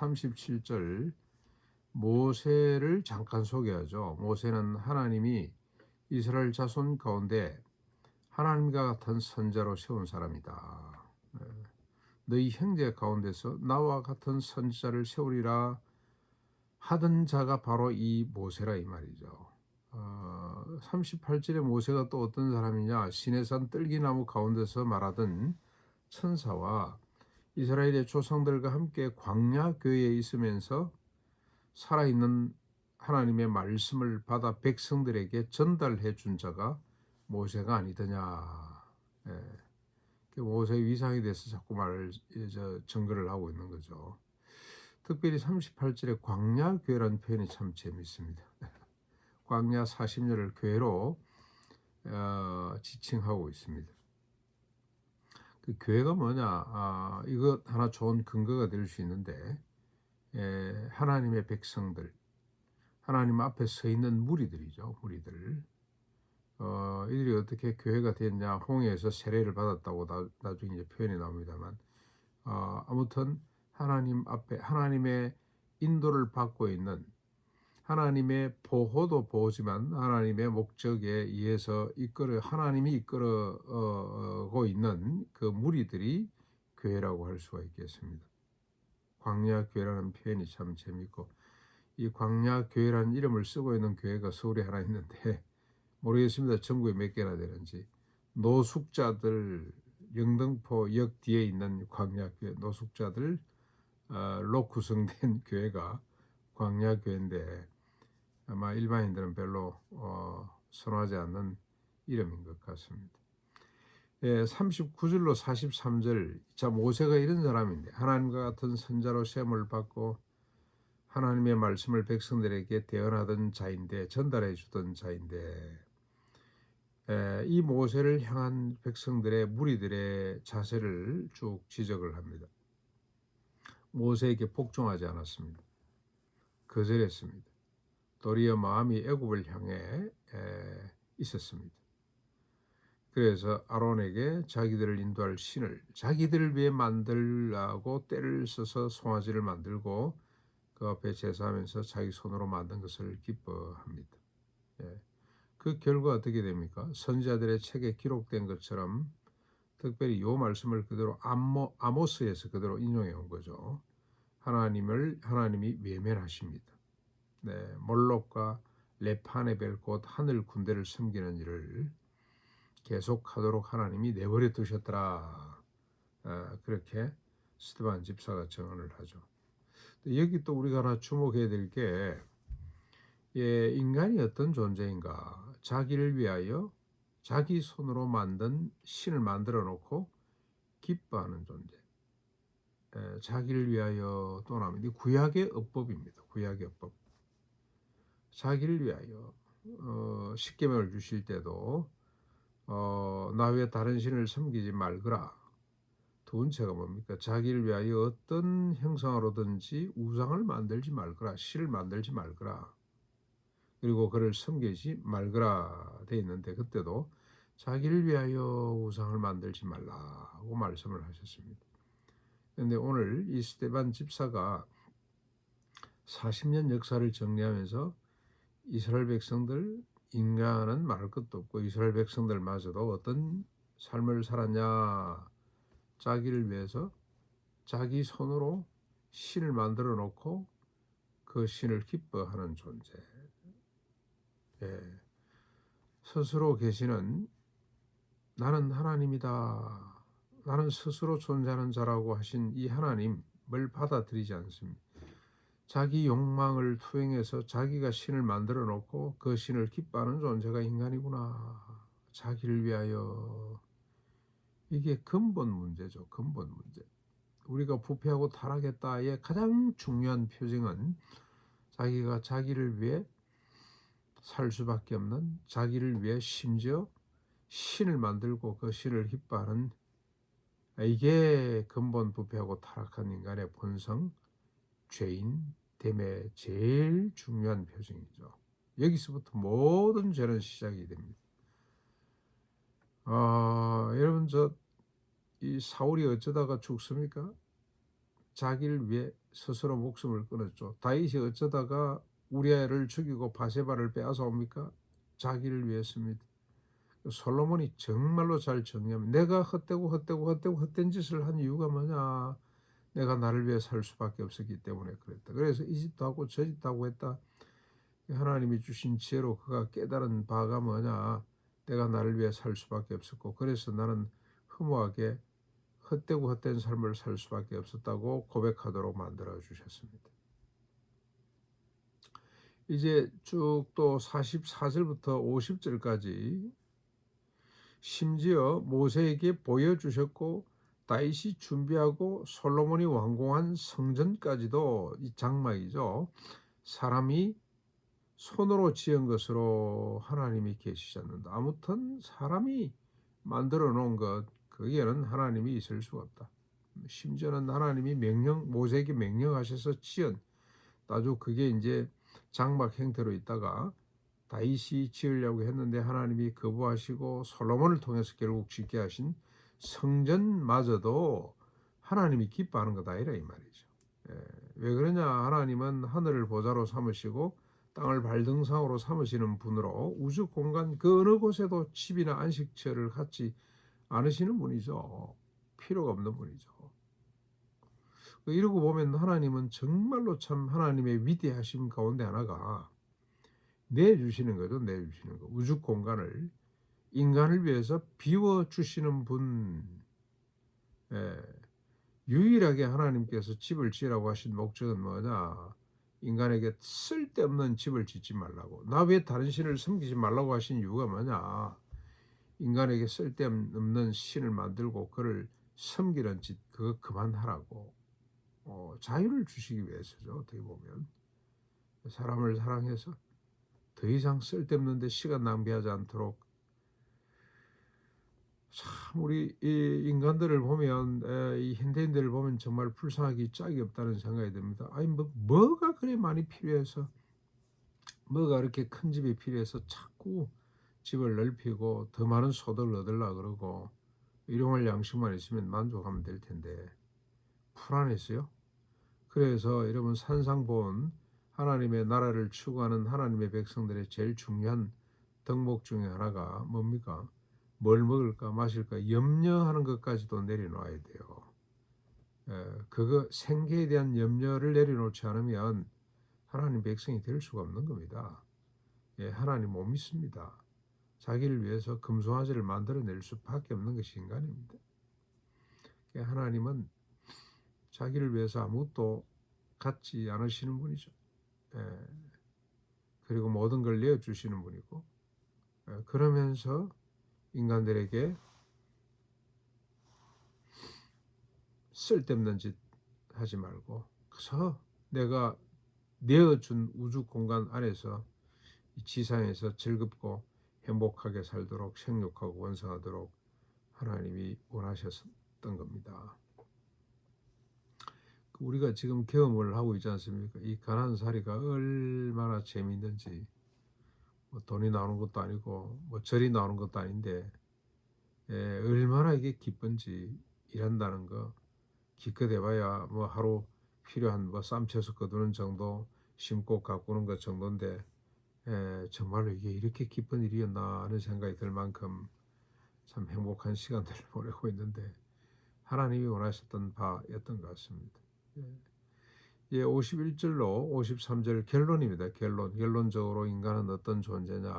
37절 모세를 잠깐 소개하죠. 모세는 하나님이 이스라엘 자손 가운데 하나님과 같은 선자로 세운 사람이다. 너희 형제 가운데서 나와 같은 선지자를 세우리라 하던 자가 바로 이 모세라 이 말이죠. 38절에 모세가 또 어떤 사람이냐, 시내산 뜰기나무 가운데서 말하던 천사와 이스라엘의 조상들과 함께 광야 교회에 있으면서 살아있는 하나님의 말씀을 받아 백성들에게 전달해 준 자가 모세가 아니더냐. 모세의 위상에 대해서 자꾸 증거를 하고 있는 거죠. 특별히 38절에 광야 교회라는 표현이 참 재미있습니다. 광야 40년을 교회로 지칭하고 있습니다. 그 교회가 뭐냐? 이거 하나 좋은 근거가 될 수 있는데, 하나님의 백성들, 하나님 앞에 서 있는 무리들이죠. 무리들. 이들이 어떻게 교회가 됐냐? 홍해에서 세례를 받았다고 나중에 이제 표현이 나옵니다만, 아무튼 하나님 앞에 하나님의 인도를 받고 있는, 하나님의 보호도 보지만 하나님의 목적에 의해서 하나님이 이끌어고 있는 그 무리들이 교회라고 할 수가 있겠습니다. 광야 교회라는 표현이 참 재밌고, 이 광야 교회라는 이름을 쓰고 있는 교회가 서울에 하나 있는데 모르겠습니다. 전국에 몇 개나 되는지. 노숙자들, 영등포 역 뒤에 있는 광야 교회, 노숙자들 로 구성된 교회가 광야 교회인데, 아마 일반인들은 별로 선호하지 않는 이름인 것 같습니다. 39절로 43절, 자 모세가 이런 사람인데 하나님과 같은 선자로 시험을 받고 하나님의 말씀을 백성들에게 대언하던 자인데, 전달해 주던 자인데, 이 모세를 향한 백성들의 무리들의 자세를 쭉 지적을 합니다. 모세에게 복종하지 않았습니다. 거절했습니다. 도리어 마음이 애굽을 향해 있었습니다. 그래서 아론에게 자기들을 인도할 신을 자기들을 위해 만들라고 때를 써서 송아지를 만들고 그 앞에 제사하면서 자기 손으로 만든 것을 기뻐합니다. 그 결과 어떻게 됩니까? 선지자들의 책에 기록된 것처럼, 특별히 이 말씀을 그대로 아모스에서 그대로 인용해 온 거죠. 하나님이 외면하십니다. 몰록과 레파네벨 곧 하늘 군대를 섬기는 일을 계속하도록 하나님이 내버려 두셨더라. 그렇게 스데반 집사가 증언을 하죠. 여기 또 우리가 하나 주목해야 될 게, 인간이 어떤 존재인가? 자기를 위하여 자기 손으로 만든 신을 만들어 놓고 기뻐하는 존재. 자기를 위하여 또 나오면 구약의 어법입니다. 구약의 어법. 자기를 위하여 십계명을 주실 때도 나 외에 다른 신을 섬기지 말거라. 두 번째가 뭡니까? 자기를 위하여 어떤 형상으로든지 우상을 만들지 말거라. 신을 만들지 말거라. 그리고 그를 섬기지 말거라 돼 있는데, 그때도 자기를 위하여 우상을 만들지 말라고 말씀을 하셨습니다. 그런데 오늘 이 스데반 집사가 40년 역사를 정리하면서 이스라엘 백성들, 인간은 말할 것도 없고 이스라엘 백성들마저도 어떤 삶을 살았냐, 자기를 위해서 자기 손으로 신을 만들어 놓고 그 신을 기뻐하는 존재. 스스로 계시는 나는 하나님이다, 나는 스스로 존재하는 자라고 하신 이 하나님을 받아들이지 않습니다. 자기 욕망을 투영해서 자기가 신을 만들어 놓고 그 신을 기뻐하는 존재가 인간이구나. 자기를 위하여. 이게 근본 문제죠. 근본 문제. 우리가 부패하고 타락했다의 가장 중요한 표징은 자기가 자기를 위해 살 수밖에 없는, 자기를 위해 심지어 신을 만들고 그 신을 기뻐하는, 이게 근본 부패하고 타락한 인간의 본성, 죄인됨의 제일 중요한 표징이죠. 여기서부터 모든 죄는 시작이 됩니다. 여러분, 이 사울이 어쩌다가 죽습니까? 자기를 위해 스스로 목숨을 끊었죠. 다윗이 어쩌다가 우리아를 죽이고 바세바를 빼앗아 옵니까? 자기를 위해서입니다. 솔로몬이 정말로 잘 정리하면 내가 헛된 짓을 한 이유가 뭐냐? 내가 나를 위해 살 수밖에 없었기 때문에 그랬다. 그래서 이 짓도 하고 저 짓도 하고 했다. 하나님이 주신 지혜로 그가 깨달은 바가 뭐냐? 내가 나를 위해 살 수밖에 없었고 그래서 나는 허무하게 헛된 삶을 살 수밖에 없었다고 고백하도록 만들어 주셨습니다. 이제 쭉 또 44절부터 50절까지 심지어 모세에게 보여주셨고 다윗이 준비하고 솔로몬이 완공한 성전까지도 이 장막이죠. 사람이 손으로 지은 것으로 하나님이 계시지 않는다. 아무튼 사람이 만들어 놓은 것 거기에는 하나님이 있을 수가 없다. 심지어는 하나님이 모세에게 명령하셔서 지은 아주 그게 이제 장막 형태로 있다가 다윗이 지으려고 했는데 하나님이 거부하시고 솔로몬을 통해서 결국 짓게 하신 성전마저도 하나님이 기뻐하는 거다 이라 이 말이죠. 왜 그러냐? 하나님은 하늘을 보좌로 삼으시고 땅을 발등상으로 삼으시는 분으로 우주 공간 그 어느 곳에도 집이나 안식처를 갖지 않으시는 분이죠. 필요가 없는 분이죠. 이러고 보면 하나님은 정말로 참 하나님의 위대하심 가운데 하나가 내주시는 거죠. 내주시는 거. 우주 공간을 인간을 위해서 비워주시는 분. 예. 유일하게 하나님께서 집을 지으라고 하신 목적은 뭐냐? 인간에게 쓸데없는 집을 짓지 말라고. 나 외에 다른 신을 섬기지 말라고 하신 이유가 뭐냐? 인간에게 쓸데없는 신을 만들고 그를 섬기는 짓 그거 그만하라고. 자유를 주시기 위해서죠. 어떻게 보면 사람을 사랑해서 더 이상 쓸데없는 데 시간 낭비하지 않도록. 참 우리 이 인간들을 보면 이 현대인들을 보면 정말 불쌍하기 짝이 없다는 생각이 듭니다. 아니 뭐가 그래 많이 필요해서 뭐가 이렇게 큰 집이 필요해서 자꾸 집을 넓히고 더 많은 소득을 얻으려고 그러고 일용할 양식만 있으면 만족하면 될 텐데 불안했어요. 그래서 여러분 산상본 하나님의 나라를 추구하는 하나님의 백성들의 제일 중요한 덕목 중에 하나가 뭡니까? 뭘 먹을까 마실까 염려하는 것까지도 내려놓아야 돼요. 그거 생계에 대한 염려를 내려놓지 않으면 하나님 백성이 될 수가 없는 겁니다. 하나님 못 믿습니다. 자기를 위해서 금송아지를 만들어낼 수밖에 없는 것이 인간입니다. 하나님은 자기를 위해서 아무것도 갖지 않으시는 분이죠. 그리고 모든 걸 내어주시는 분이고 그러면서 인간들에게 쓸데없는 짓 하지 말고 그래서 내가 내어준 우주 공간 안에서 이 지상에서 즐겁고 행복하게 살도록 생육하고 원성하도록 하나님이 원하셨던 겁니다. 우리가 지금 경험을 하고 있지 않습니까? 이 가난살이가 얼마나 재미있는지 돈이 나오는 것도 아니고 절이 나오는 것도 아닌데 얼마나 이게 기쁜지 일한다는 거 기껏 해봐야 하루 필요한 쌈채소 거두는 정도 심고 가꾸는 것 정도인데 정말로 이게 이렇게 기쁜 일이었나 하는 생각이 들 만큼 참 행복한 시간들을 보내고 있는데 하나님이 원하셨던 바였던 것 같습니다. 51절로 53절 결론입니다. 결론적으로 인간은 어떤 존재냐.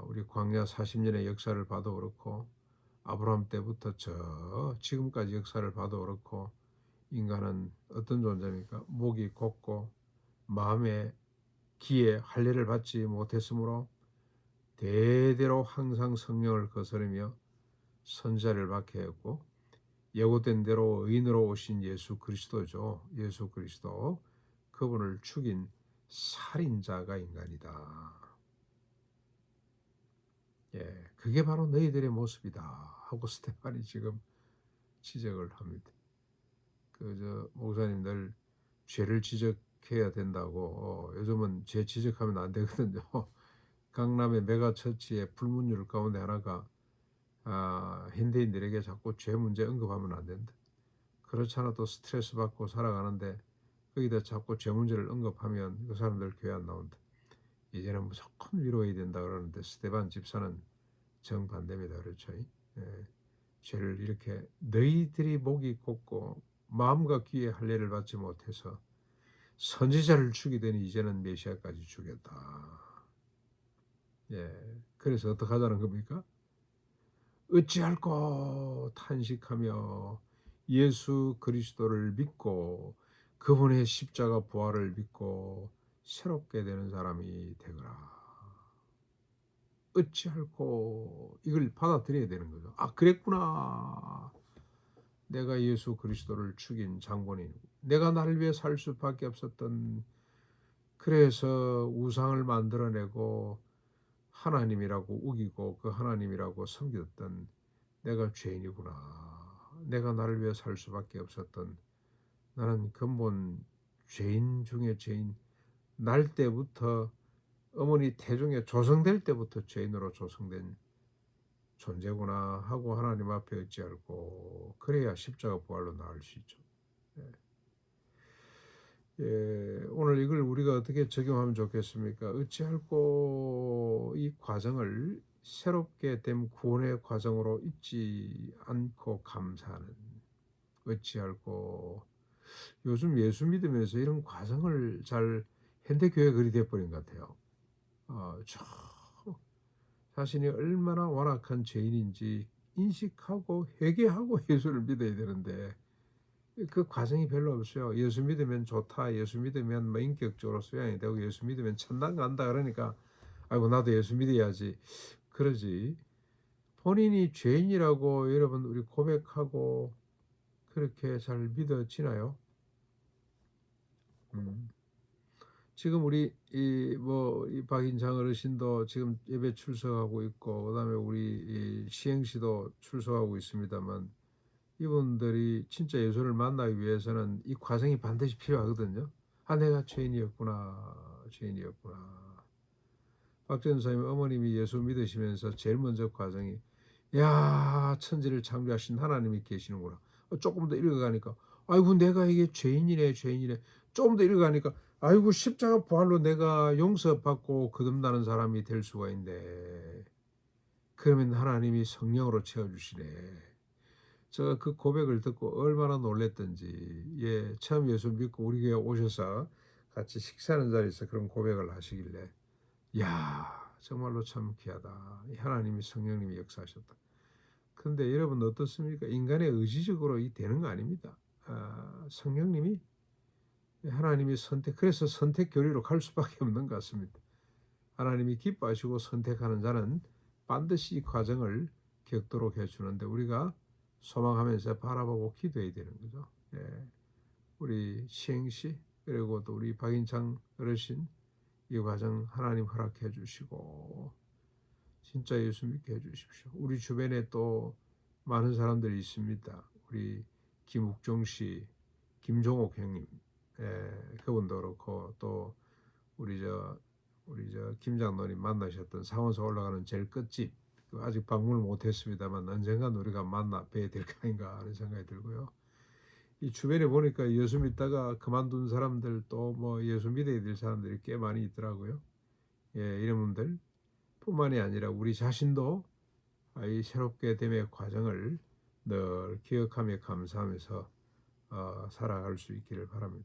우리 광야 40년의 역사를 봐도 그렇고 아브라함 때부터 지금까지 역사를 봐도 그렇고 인간은 어떤 존재입니까? 목이 곱고 마음에 기에 할례를 받지 못했으므로 대대로 항상 성령을 거스르며 선자를 박해했고 예고된 대로 의인으로 오신 예수 그리스도죠. 예수 그리스도 그분을 죽인 살인자가 인간이다. 그게 바로 너희들의 모습이다 하고 스테판이 지금 지적을 합니다. 목사님들 죄를 지적해야 된다고 요즘은 죄 지적하면 안 되거든요. 강남의 메가처치의 불문율 가운데 하나가 현대인들에게 자꾸 죄 문제 언급하면 안 된다. 그렇지 않아도 스트레스 받고 살아가는데 거기다 자꾸 제 문제를 언급하면 그 사람들 교회 안 나온다. 이제는 무조건 위로해야 된다 그러는데 스데반 집사는 정반대입니다. 그렇죠? 예, 죄를 이렇게 너희들이 목이 곱고 마음과 귀에 할례를 받지 못해서 선지자를 죽이더니 이제는 메시아까지 죽였다. 예, 그래서 어떻게 하자는 겁니까? 어찌할꼬 탄식하며 예수 그리스도를 믿고 그분의 십자가 부활을 믿고 새롭게 되는 사람이 되거라. 어찌할꼬 이걸 받아들여야 되는 거죠. 아, 그랬구나. 내가 예수 그리스도를 죽인 장본인이고 내가 나를 위해 살 수밖에 없었던, 그래서 우상을 만들어내고 하나님이라고 우기고 그 하나님이라고 섬겼던 내가 죄인이구나. 내가 나를 위해 살 수밖에 없었던, 나는 근본 죄인 중에 죄인, 날 때부터 어머니 태중에 조성될 때부터 죄인으로 조성된 존재구나 하고 하나님 앞에 어찌할꼬, 그래야 십자가 부활로 나을 수 있죠. 예. 예, 오늘 이걸 우리가 어떻게 적용하면 좋겠습니까? 어찌할꼬 이 과정을 새롭게 된 구원의 과정으로 잊지 않고 감사하는, 어찌할꼬 요즘 예수 믿으면서 이런 과정을 잘 현대교회 그리 돼버린 것 같아요. 저 자신이 얼마나 완악한 죄인인지 인식하고 회개하고 예수를 믿어야 되는데 그 과정이 별로 없어요. 예수 믿으면 좋다. 예수 믿으면 뭐 인격적으로 수양이 되고 예수 믿으면 천당 간다. 그러니까 아이고 나도 예수 믿어야지. 그러지. 본인이 죄인이라고 여러분 우리 고백하고 그렇게 잘 믿어지나요? 음. 지금 우리 이 박인창 어르신도 지금 예배 출석하고 있고 그다음에 우리 이 시행시도 출석하고 있습니다만 이분들이 진짜 예수를 만나기 위해서는 이 과정이 반드시 필요하거든요. 아, 내가 죄인이었구나, 죄인이었구나. 박전 선생님 어머님이 예수 믿으시면서 제일 먼저 과정이, 야, 천지를 창조하신 하나님이 계시는구나. 조금 더 읽어가니까 아이고 내가 이게 죄인이네, 죄인이네. 조금 더 읽어가니까 아이고 십자가 부활로 내가 용서받고 거듭나는 사람이 될 수가 있네. 그러면 하나님이 성령으로 채워주시네. 제가 그 고백을 듣고 얼마나 놀랬던지. 예, 처음 예수 믿고 우리 교회 오셔서 같이 식사하는 자리에서 그런 고백을 하시길래 야, 정말로 참 귀하다. 하나님이 성령님이 역사하셨다. 그런데 여러분 어떻습니까? 인간의 의지적으로 이 되는 거 아닙니다. 성령님이, 하나님이 그래서 선택 교리로 갈 수밖에 없는 것 같습니다. 하나님이 기뻐하시고 선택하는 자는 반드시 이 과정을 겪도록 해주는데 우리가 소망하면서 바라보고 기도해야 되는 거죠. 예. 우리 시행시 그리고 또 우리 박인창 어르신 이 과정 하나님 허락해 주시고 진짜 예수 믿게 해 주십시오. 우리 주변에 또 많은 사람들이 있습니다. 우리 김욱종 씨, 김종옥 형님, 그분도 그렇고 또 우리 김 장로님 만나셨던 상원서 올라가는 제일 끝집, 아직 방문을 못했습니다만 언젠간 우리가 만나 뵈야 될 거 아닌가 하는 생각이 들고요. 이 주변에 보니까 예수 믿다가 그만둔 사람들 또 뭐 예수 믿어야 될 사람들이 꽤 많이 있더라고요. 예, 이런 분들 뿐만이 아니라 우리 자신도 이 새롭게 됨의 과정을 늘 기억하며 감사하면서 살아갈 수 있기를 바랍니다.